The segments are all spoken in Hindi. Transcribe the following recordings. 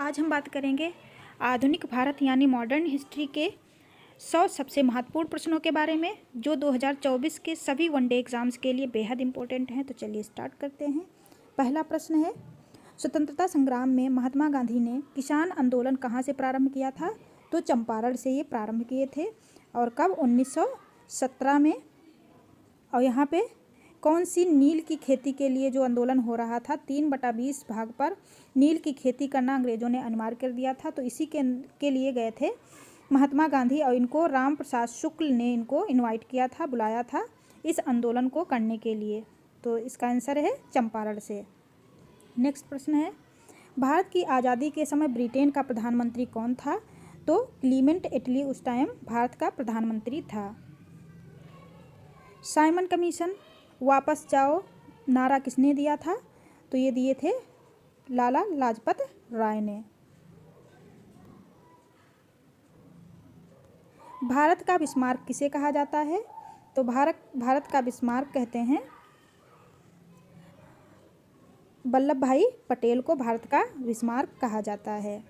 आज हम बात करेंगे आधुनिक भारत यानी मॉडर्न हिस्ट्री के 100 सबसे महत्वपूर्ण प्रश्नों के बारे में जो 2024 के सभी वनडे एग्जाम्स के लिए बेहद इम्पोर्टेंट हैं। तो चलिए स्टार्ट करते हैं। पहला प्रश्न है, स्वतंत्रता संग्राम में महात्मा गांधी ने किसान आंदोलन कहाँ से प्रारंभ किया था? तो चंपारण से ये प्रारंभ किए थे। और कब? 1917 में। और यहाँ पे कौन सी नील की खेती के लिए जो आंदोलन हो रहा था, 3/20 भाग पर नील की खेती करना अंग्रेजों ने अनिवार्य कर दिया था। तो इसी के लिए गए थे महात्मा गांधी और इनको राम प्रसाद शुक्ल ने इनको इनवाइट किया था, बुलाया था इस आंदोलन को करने के लिए। तो इसका आंसर है चंपारण से। नेक्स्ट प्रश्न है, भारत की आज़ादी के समय ब्रिटेन का प्रधानमंत्री कौन था? तो क्लीमेंट एटली उस टाइम भारत का प्रधानमंत्री था। साइमन कमीशन वापस जाओ नारा किसने दिया था? तो ये दिए थे लाला लाजपत राय ने। भारत का बिस्मार्क किसे कहा जाता है? तो भारत का बिस्मार्क कहते हैं वल्लभ भाई पटेल को भारत का बिस्मार्क कहा जाता है।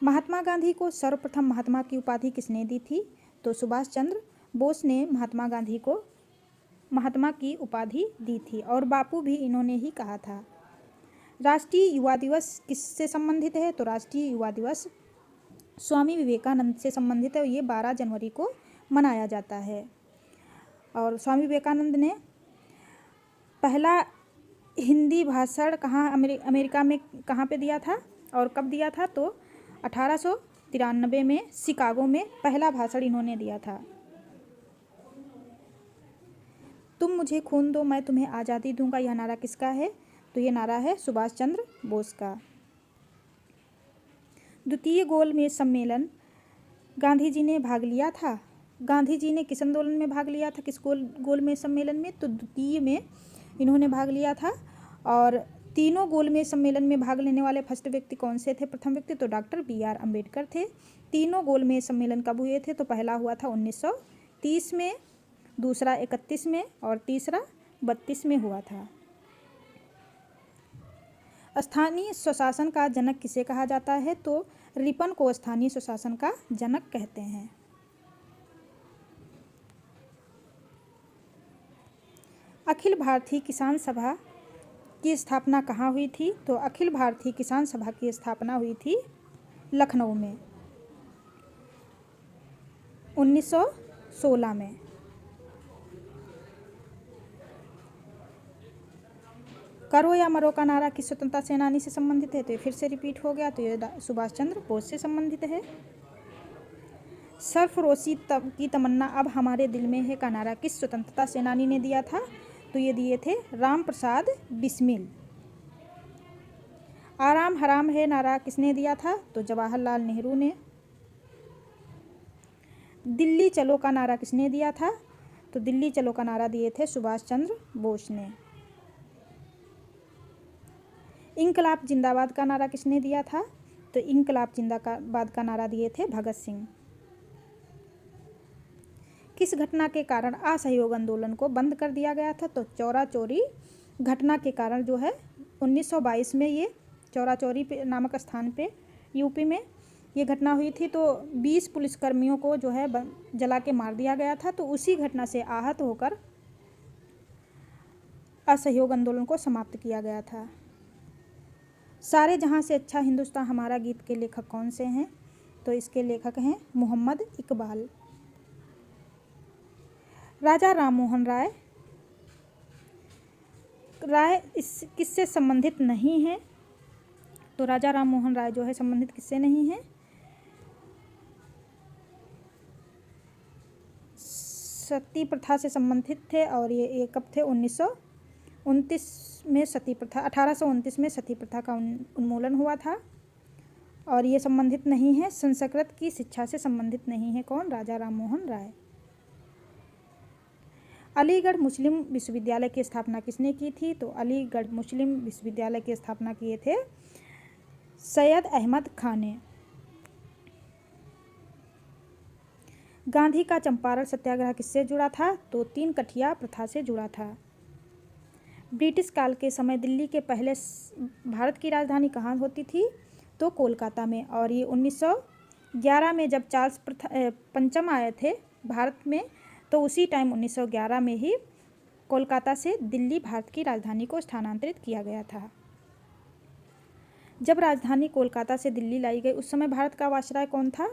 महात्मा गांधी को सर्वप्रथम महात्मा की उपाधि किसने दी थी? तो सुभाष चंद्र बोस ने महात्मा गांधी को महात्मा की उपाधि दी थी और बापू भी इन्होंने ही कहा था। राष्ट्रीय युवा दिवस किससे संबंधित है? तो राष्ट्रीय युवा दिवस स्वामी विवेकानंद से संबंधित है। ये 12 जनवरी को मनाया जाता है। और स्वामी विवेकानंद ने पहला हिंदी भाषण कहाँ अमेरिका में कहाँ पे दिया था और कब दिया था? तो 1893 में शिकागो में पहला भाषण इन्होंने दिया था। तुम मुझे खून दो मैं तुम्हें आज़ादी दूंगा, यह नारा किसका है? तो ये नारा है सुभाष चंद्र बोस का। द्वितीय गोलमेज सम्मेलन गांधी जी ने भाग लिया था। गांधी जी ने किस आंदोलन में भाग लिया था, किस गोलमेज सम्मेलन में? तो द्वितीय में इन्होंने भाग लिया था। और तीनों गोलमेज सम्मेलन में भाग लेने वाले फर्स्ट व्यक्ति कौन से थे? प्रथम व्यक्ति तो डॉक्टर BR अम्बेडकर थे। तीनों गोलमेज सम्मेलन कब हुए थे? तो पहला हुआ था 1930 में, दूसरा 31 में और तीसरा 32 में हुआ था। स्थानीय स्वशासन का जनक किसे कहा जाता है? तो रिपन को स्थानीय स्वशासन का जनक कहते हैं। अखिल भारतीय किसान सभा की स्थापना कहाँ हुई थी? तो अखिल भारतीय किसान सभा की स्थापना हुई थी लखनऊ में 1916 में। करो या मरो का नारा किस स्वतंत्रता सेनानी से संबंधित है? तो ये फिर से रिपीट हो गया। तो ये सुभाष चंद्र बोस से संबंधित है। सरफरोशी की तमन्ना अब हमारे दिल में है का नारा किस स्वतंत्रता सेनानी ने दिया था? तो ये दिए थे राम प्रसाद बिस्मिल। आराम हराम है नारा किसने दिया था? तो जवाहरलाल नेहरू ने। दिल्ली चलो का नारा किसने दिया था? तो दिल्ली चलो का नारा दिए थे सुभाष चंद्र बोस ने। इंकलाब जिंदाबाद का नारा किसने दिया था? तो इंकलाब जिंदाबाद का नारा दिए थे भगत सिंह। किस घटना के कारण असहयोग आंदोलन को बंद कर दिया गया था? तो चौरा चौरी घटना के कारण जो है 1922 में ये चौरा चौरी नामक स्थान पे यूपी में ये घटना हुई थी। तो 20 पुलिसकर्मियों को जो है जला के मार दिया गया था। तो उसी घटना से आहत होकर असहयोग आंदोलन को समाप्त किया गया था। सारे जहां से अच्छा हिंदुस्तान हमारा गीत के लेखक कौन से हैं? तो इसके लेखक हैं मोहम्मद इकबाल। राजा राममोहन राय किससे संबंधित नहीं है? तो राजा राममोहन राय जो है संबंधित किससे नहीं है? सती प्रथा से संबंधित थे। और ये कब थे? 1929 में सती प्रथा 1829 में सती प्रथा का उन्मूलन हुआ था। और ये संबंधित नहीं है, संस्कृत की शिक्षा से संबंधित नहीं है। कौन? राजा राममोहन राय। अलीगढ़ मुस्लिम विश्वविद्यालय की स्थापना किसने की थी? तो अलीगढ़ मुस्लिम विश्वविद्यालय की स्थापना किए थे सैयद अहमद खान ने। गांधी का चंपारण सत्याग्रह किससे जुड़ा था? तो 3 कठिया प्रथा से जुड़ा था। ब्रिटिश काल के समय दिल्ली के पहले भारत की राजधानी कहाँ होती थी? तो कोलकाता में। और ये 1911 में जब चार्ल्स पंचम आए थे भारत में, तो उसी टाइम 1911 में ही कोलकाता से दिल्ली भारत की राजधानी को स्थानांतरित किया गया था। जब राजधानी कोलकाता से दिल्ली लाई गई उस समय भारत का वायसराय कौन था?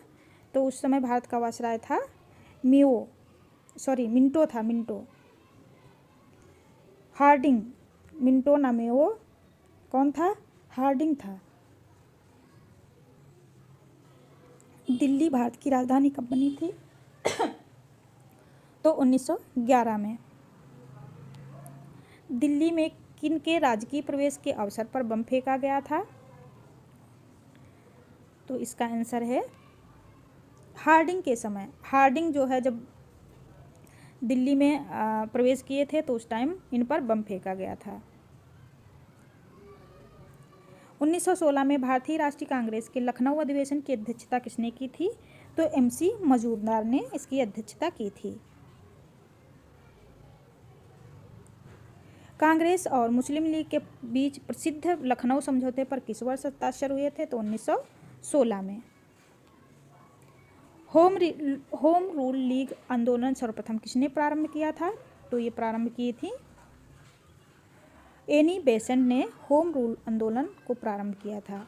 तो उस समय भारत का वायसराय था मिंटो था, मिंटो हार्डिंग। मिंटो ना मेओ, कौन था? हार्डिंग था। दिल्ली भारत की राजधानी कब बनी थी? तो 1911 में। दिल्ली में किन के राजकीय प्रवेश के अवसर पर बम फेंका गया था? तो इसका आंसर है हार्डिंग के समय। हार्डिंग जो है जब दिल्ली में प्रवेश किए थे तो उस टाइम इन पर बम फेंका गया था। 1916 में भारतीय राष्ट्रीय कांग्रेस के लखनऊ अधिवेशन की अध्यक्षता किसने की थी? तो MC मजूमदार ने इसकी अध्यक्षता की थी। कांग्रेस और मुस्लिम लीग के बीच प्रसिद्ध लखनऊ समझौते पर किस वर्ष हस्ताक्षर हुए थे? तो 1916 में। होम रूल लीग आंदोलन सर्वप्रथम किसने प्रारंभ किया था? तो ये प्रारंभ की थी एनी बेसेंट ने होम रूल आंदोलन को प्रारंभ किया था।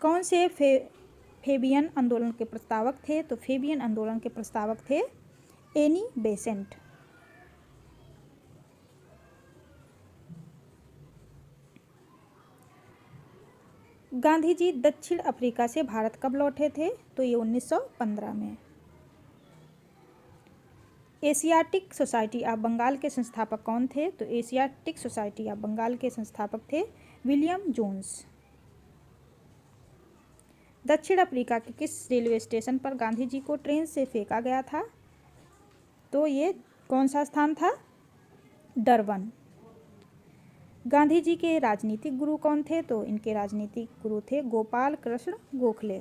कौन से फेबियन आंदोलन के प्रस्तावक थे? तो फेबियन आंदोलन के प्रस्तावक थे एनी बेसेंट। गांधी जी दक्षिण अफ्रीका से भारत कब लौटे थे? तो ये 1915 में। एशियाटिक सोसाइटी ऑफ बंगाल के संस्थापक कौन थे? तो एशियाटिक सोसाइटी ऑफ बंगाल के संस्थापक थे विलियम जोन्स। दक्षिण अफ्रीका के किस रेलवे स्टेशन पर गांधी जी को ट्रेन से फेंका गया था? तो ये कौन सा स्थान था? डरबन। गांधी जी के राजनीतिक गुरु कौन थे? तो इनके राजनीतिक गुरु थे गोपाल कृष्ण गोखले।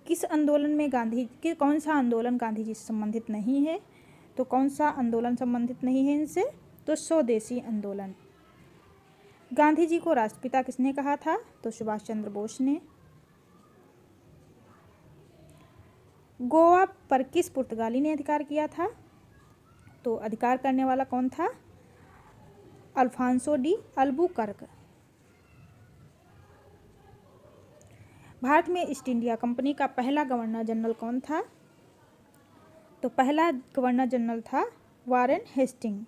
किस आंदोलन में कौन सा आंदोलन गांधी जी से संबंधित नहीं है? तो कौन सा आंदोलन संबंधित नहीं है इनसे? तो स्वदेशी आंदोलन। गांधी जी को राष्ट्रपिता किसने कहा था? तो सुभाष चंद्र बोस ने। गोवा पर किस पुर्तगाली ने अधिकार किया था? तो अधिकार करने वाला कौन था? Alphonso de Albuquerque. भारत में ईस्ट इंडिया कंपनी का पहला गवर्नर जनरल कौन था? तो पहला गवर्नर जनरल था वारेन हेस्टिंग।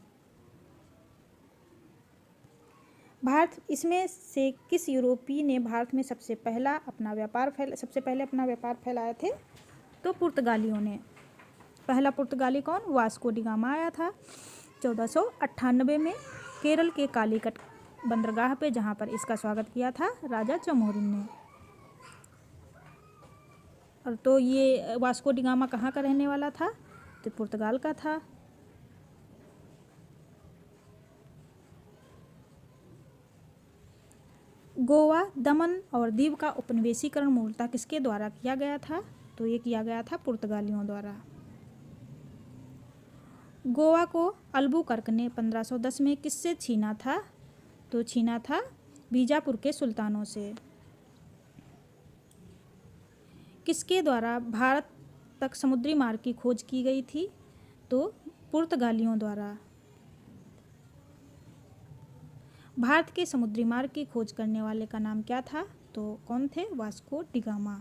इसमें से किस यूरोपीय ने भारत में सबसे पहले अपना व्यापार फैलाया थे? तो पुर्तगालियों ने। पहला पुर्तगाली कौन? वास्को डी गामा आया था 1498 में केरल के कालीकट बंदरगाह पे, जहाँ पर इसका स्वागत किया था राजा चमोरिन ने। और तो ये वास्को डी गामा कहाँ का रहने वाला था? तो पुर्तगाल का था। गोवा, दमन और दीव का उपनिवेशीकरण मूलतः किसके द्वारा किया गया था? तो ये किया गया था पुर्तगालियों द्वारा। गोवा को अल्बुकर्क ने 1510 में किससे छीना था? तो छीना था बीजापुर के सुल्तानों से। किसके द्वारा भारत तक समुद्री मार्ग की खोज की गई थी? तो पुर्तगालियों द्वारा। भारत के समुद्री मार्ग की खोज करने वाले का नाम क्या था? तो कौन थे? Vasco D gamma.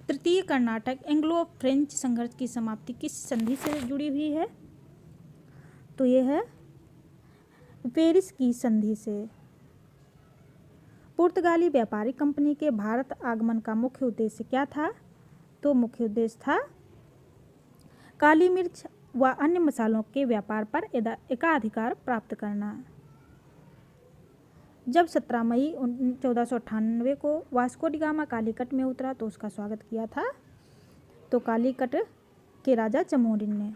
तृतीय कर्नाटक एंग्लो फ्रेंच संघर्ष की समाप्ति किस संधि से जुड़ी हुई है? तो ये है पेरिस की संधि से। पुर्तगाली व्यापारिक कंपनी के भारत आगमन का मुख्य उद्देश्य क्या था? तो मुख्य उद्देश्य था काली मिर्च व अन्य मसालों के व्यापार पर एकाधिकार प्राप्त करना। जब 17 मई 1498 को वास्को डी गामा कालीकट में उतरा तो उसका स्वागत किया था तो कालीकट के राजा चमोरिन ने।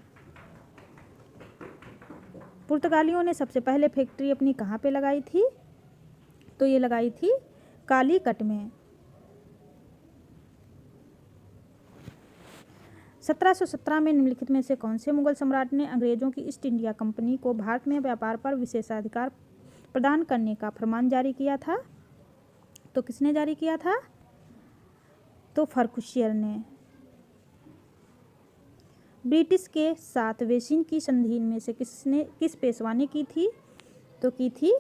पुर्तगालियों ने सबसे पहले फैक्ट्री अपनी कहाँ पे लगाई थी? तो ये लगाई थी कालीकट में। 1717 में निम्नलिखित में से कौन से मुगल सम्राट ने अंग्रेजों की ईस्ट इंडिया कंपनी को भारत में व्यापार पर विशेषाधिकार प्रदान करने का फरमान जारी किया था? तो किसने जारी किया था? तो फर्रुखियर ने। ब्रिटिश के साथ वेसिन की संधि में से किस पेशवा ने की थी? तो की थी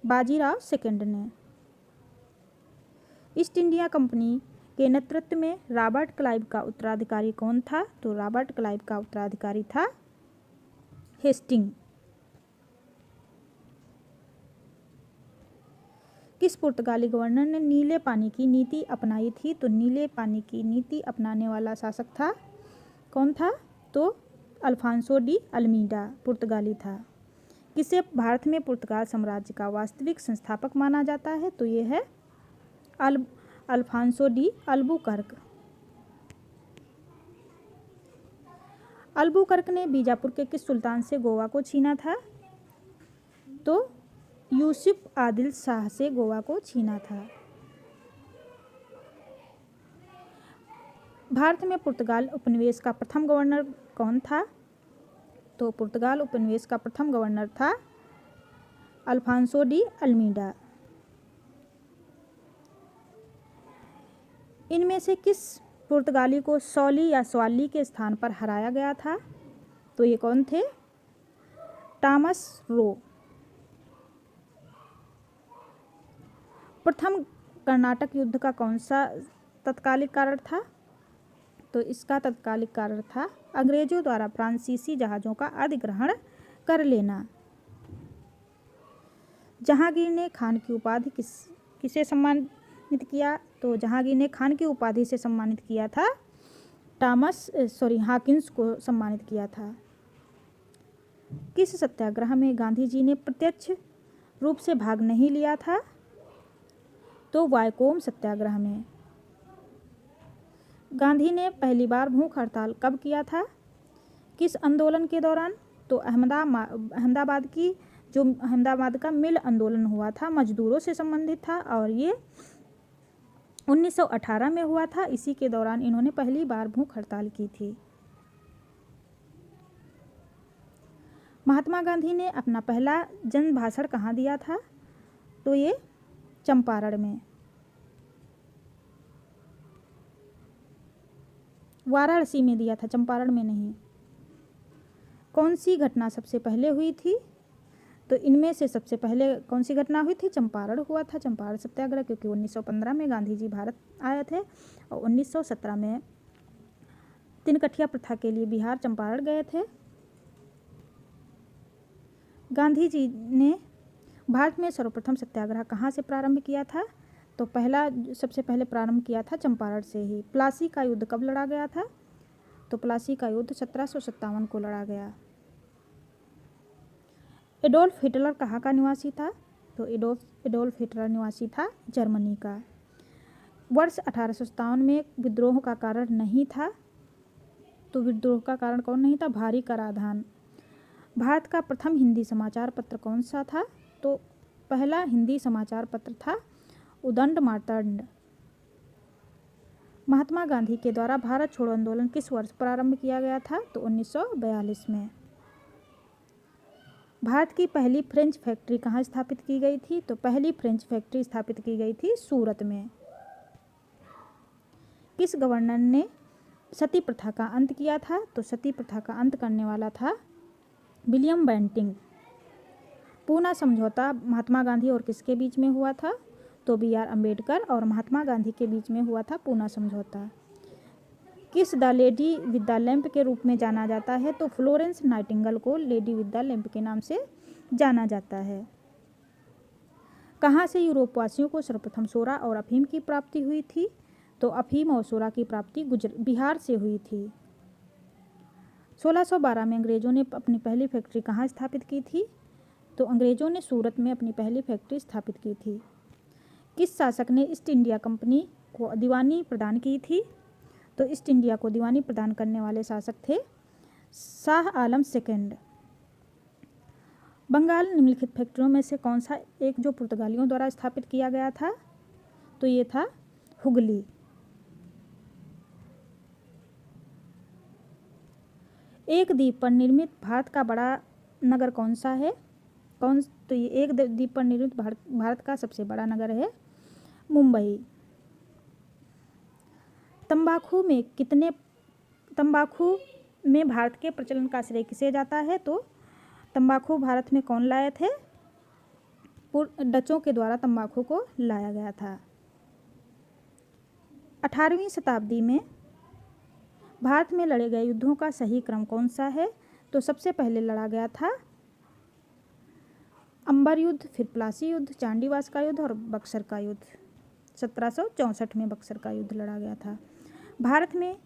बाजीराव सेकंड ने। ईस्ट इंडिया कंपनी के नेतृत्व में रॉबर्ट क्लाइव का उत्तराधिकारी कौन था? तो रॉबर्ट क्लाइव का उत्तराधिकारी था हेस्टिंग। किस पुर्तगाली गवर्नर ने नीले पानी की नीति अपनाई थी? तो नीले पानी की नीति अपनाने वाला शासक था, कौन था? तो अल्फांसो डी अल्मीडा पुर्तगाली था। किसे भारत में पुर्तगाल साम्राज्य का वास्तविक संस्थापक माना जाता है? तो ये है अल्फांसो डी अल्बुकर्क। अल्बुकर्क ने बीजापुर के किस सुल्तान से गोवा को छीना था? तो यूसुफ आदिल शाह से गोवा को छीना था। भारत में पुर्तगाल उपनिवेश का प्रथम गवर्नर कौन था? तो पुर्तगाल उपनिवेश का प्रथम गवर्नर था अल्फांसो डी अल्मीडा। इनमें से किस पुर्तगाली को सौली या स्वाली के स्थान पर हराया गया था? तो ये कौन थे? Thomas Roe. प्रथम कर्नाटक युद्ध का कौन सा तत्कालिक कारण था? तो इसका तत्कालिक कारण था अंग्रेजों द्वारा फ्रांसीसी जहाज़ों का अधिग्रहण कर लेना। जहांगीर ने खान की उपाधि किसे सम्मानित किया? तो जहांगीर ने खान की उपाधि से सम्मानित किया था हॉकिंस को सम्मानित किया था। किस सत्याग्रह में गांधी जी ने प्रत्यक्ष रूप से भाग नहीं लिया था? तो वायकोम सत्याग्रह में। गांधी ने पहली बार भूख हड़ताल कब किया था? किस आंदोलन के दौरान? तो अहमदाबाद का मिल आंदोलन हुआ था, मजदूरों से संबंधित था और ये 1918 में हुआ था। इसी के दौरान इन्होंने पहली बार भूख हड़ताल की थी। महात्मा गांधी ने अपना पहला जन भाषण कहाँ दिया था? तो ये चंपारण में। वाराणसी में दिया था, चंपारण में नहीं। कौन सी घटना सबसे पहले हुई थी? तो इनमें से सबसे पहले कौन सी घटना हुई थी? चंपारण हुआ था, चंपारण सत्याग्रह, क्योंकि 1915 में गांधी जी भारत आए थे और 1917 में तिनकठिया प्रथा के लिए बिहार चंपारण गए थे। गांधी जी ने भारत में सर्वप्रथम सत्याग्रह कहाँ से प्रारंभ किया था? तो सबसे पहले प्रारंभ किया था चंपारण से ही। प्लासी का युद्ध कब लड़ा गया था? तो प्लासी का युद्ध 1757 को लड़ा गया। एडोल्फ हिटलर कहाँ का निवासी था? तो एडोल्फ हिटलर निवासी था जर्मनी का। वर्ष 1857 में विद्रोह का कारण नहीं था। तो विद्रोह का कारण कौन नहीं था? भारी कराधान। भारत का प्रथम हिंदी समाचार पत्र कौन सा था? तो पहला हिंदी समाचार पत्र था उदंड मार्तंड। महात्मा गांधी के द्वारा भारत छोड़ो आंदोलन किस वर्ष प्रारंभ किया गया था? तो 1942 में। भारत की पहली फ्रेंच फैक्ट्री कहाँ स्थापित की गई थी? तो पहली फ्रेंच फैक्ट्री स्थापित की गई थी सूरत में। किस गवर्नर ने सती प्रथा का अंत किया था? तो सती प्रथा का अंत करने वाला था विलियम बेंटिंग। पूना समझौता महात्मा गांधी और किसके बीच में हुआ था? तो B.R. अम्बेडकर और महात्मा गांधी के बीच में हुआ था पूना समझौता। किस the lady with the lamp के रूप में जाना जाता है? तो फ्लोरेंस नाइटिंगेल को लेडी विद द लैंप के नाम से जाना जाता है। कहाँ से यूरोपवासियों को सर्वप्रथम सोरा और अफीम की प्राप्ति हुई थी? तो अफीम और सोरा की प्राप्ति बिहार से हुई थी। 1612 में अंग्रेजों ने अपनी पहली फैक्ट्री कहाँ स्थापित की थी? तो अंग्रेजों ने सूरत में अपनी पहली फैक्ट्री स्थापित की थी। किस शासक ने ईस्ट इंडिया कंपनी को दीवानी प्रदान की थी? तो ईस्ट इंडिया को दीवानी प्रदान करने वाले शासक थे शाह आलम सेकंड। बंगाल निम्नलिखित फैक्ट्रियों में से कौन सा एक जो पुर्तगालियों द्वारा स्थापित किया गया था? तो ये था हुगली। एक द्वीप पर निर्मित भारत का बड़ा नगर कौन सा है? तो ये एक द्वीप पर निर्मित भारत का सबसे बड़ा नगर है मुंबई। तंबाकू में भारत के प्रचलन का श्रेय किसे जाता है? तो तंबाकू भारत में कौन लाए थे? डचों के द्वारा तंबाकू को लाया गया था। 18वीं शताब्दी में भारत में लड़े गए युद्धों का सही क्रम कौन सा है? तो सबसे पहले लड़ा गया था अंबर युद्ध, फिर प्लासी युद्ध, चांडीवास का युद्ध और बक्सर का युद्ध। 1764 में बक्सर का युद्ध लड़ा गया था। भारत में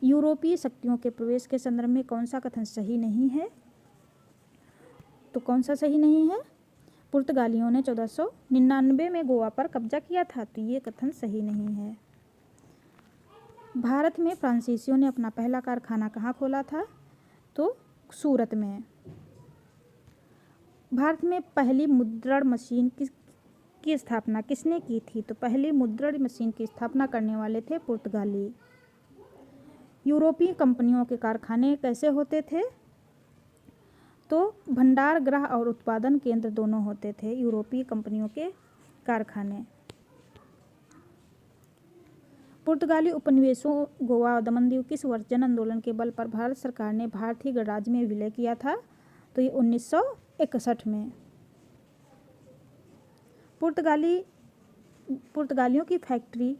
यूरोपीय शक्तियों के प्रवेश के संदर्भ में कौन सा कथन सही नहीं है? तो कौन सा सही नहीं है? पुर्तगालियों ने 1499 में गोवा पर कब्जा किया था, तो ये कथन सही नहीं है। भारत में फ्रांसीसियों ने अपना पहला कारखाना कहाँ खोला था? तो सूरत में। भारत में पहली मुद्रण मशीन की स्थापना किसने की थी? तो पहली मुद्रण मशीन की स्थापना करने वाले थे पुर्तगाली। यूरोपीय कंपनियों के कारखाने कैसे होते थे? तो भंडार गृह और उत्पादन केंद्र दोनों होते थे यूरोपीय कंपनियों के कारखाने। पुर्तगाली उपनिवेशों गोवा और दमन-दीव किस वर्ष जन आंदोलन के बल पर भारत सरकार ने भारतीय गणराज्य में विलय किया था? तो ये 1961 में। पुर्तगालियों की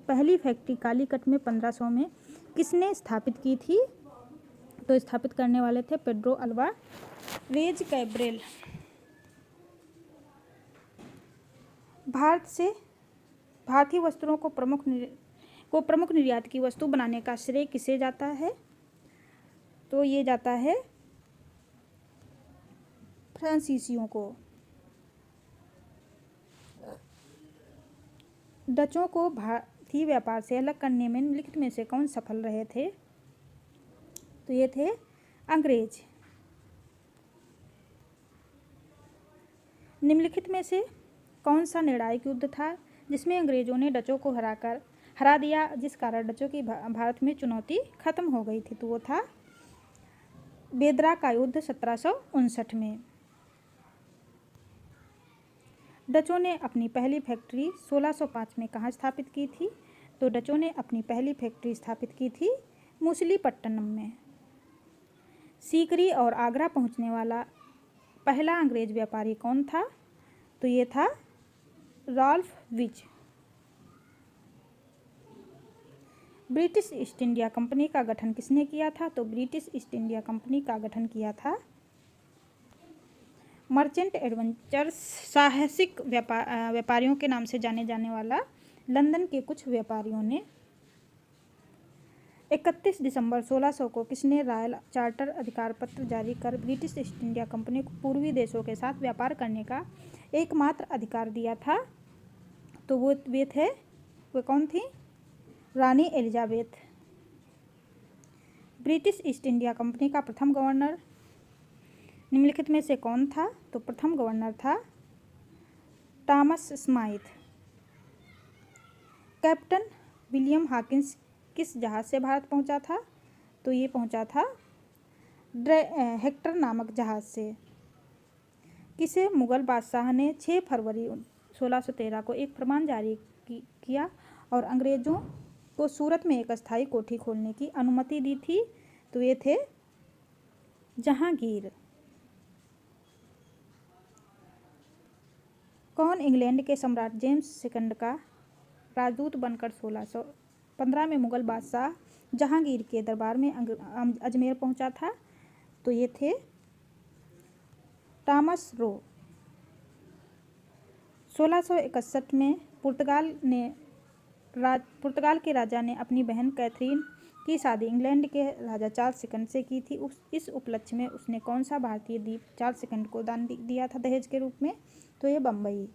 पहली फैक्ट्री कालीकट में 1500 में किसने स्थापित की थी? तो स्थापित करने वाले थे पेड्रो अल्वारेज कैब्रेल। भारत से भारतीय वस्त्रों को प्रमुख निर्यात की वस्तु बनाने का श्रेय किसे जाता है? तो ये जाता है फ्रांसीसियों को। डचों को भारतीय व्यापार से अलग करने में निम्नलिखित में से कौन सफल रहे थे? तो ये थे अंग्रेज। निम्नलिखित में से कौन सा निर्णायक युद्ध था जिसमें अंग्रेजों ने डचों को हरा दिया, जिस कारण डचों की भारत में चुनौती खत्म हो गई थी? तो वो था बेदरा का युद्ध 1759 में। डचों ने अपनी पहली फैक्ट्री 1605 में कहाँ स्थापित की थी? तो डचों ने अपनी पहली फैक्ट्री स्थापित की थी मछलीपट्टनम में। सीकरी और आगरा पहुंचने वाला पहला अंग्रेज व्यापारी कौन था? तो ये था रॉल्फ विच। ब्रिटिश ईस्ट इंडिया कंपनी का गठन किसने किया था? तो ब्रिटिश ईस्ट इंडिया कंपनी का गठन किया था मर्चेंट एडवेंचर्स, साहसिक व्यापारियों के नाम से जाने जाने वाला लंदन के कुछ व्यापारियों ने। 31 दिसंबर 1600 को किसने रॉयल चार्टर अधिकार पत्र जारी कर ब्रिटिश ईस्ट इंडिया कंपनी को पूर्वी देशों के साथ व्यापार करने का एकमात्र अधिकार दिया था? तो वो कौन थी? रानी Elizabeth. British East India Company का प्रथम गवर्नर निम्नलिखित में से कौन था? तो प्रथम गवर्नर था Thomas Smythe. Captain William Hawkins किस जहाज से भारत पहुंचा था? तो ये पहुंचा था हेक्टर नामक जहाज से। किसे मुगल बादशाह ने 6 फरवरी 1613 को एक फरमान जारी किया और अंग्रेजों को सूरत में एक अस्थायी कोठी खोलने की अनुमति दी थी? तो ये थे जहांगीर। कौन इंग्लैंड के सम्राट जेम्स सेकंड का राजदूत बनकर 1615 में मुगल बादशाह जहांगीर के दरबार में अजमेर पहुंचा था? तो ये थे टॉमस रो। 1661 में पुर्तगाल के राजा ने अपनी बहन कैथरीन की शादी इंग्लैंड के राजा चार्ल्स सेकंड से की थी। इस उपलक्ष्य में उसने कौन सा भारतीय द्वीप चार्ल्स सेकंड को दान दिया था दहेज के रूप में? तो ये बम्बई।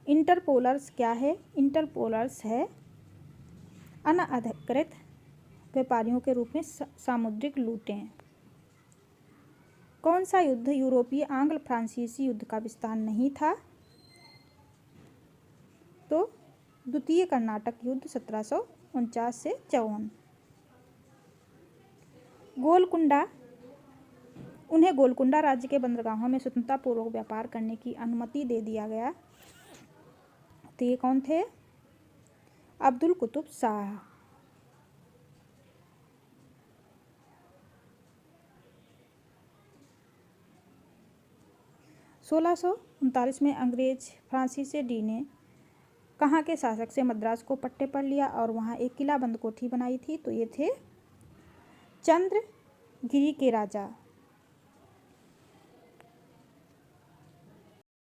इंटरपोलर्स क्या है? इंटरपोलर्स है अनधिकृत व्यापारियों के रूप में सामुद्रिक लूटें। कौन सा युद्ध यूरोपीय आंग्ल फ्रांसीसी युद्ध का विस्तार नहीं था? तो द्वितीय कर्नाटक युद्ध 1749 से 54। गोलकुंडा उन्हें गोलकुंडा राज्य के बंदरगाहों में स्वतंत्रतापूर्वक व्यापार करने की अनुमति दे दिया गया। तो ये कौन थे? अब्दुल कुतुब शाह। 1639 में अंग्रेज फ्रांसीसी डी ने कहाँ के शासक से मद्रास को पट्टे पर लिया और वहाँ एक किला बंद कोठी बनाई थी? तो ये थे चंद्रगिरी के राजा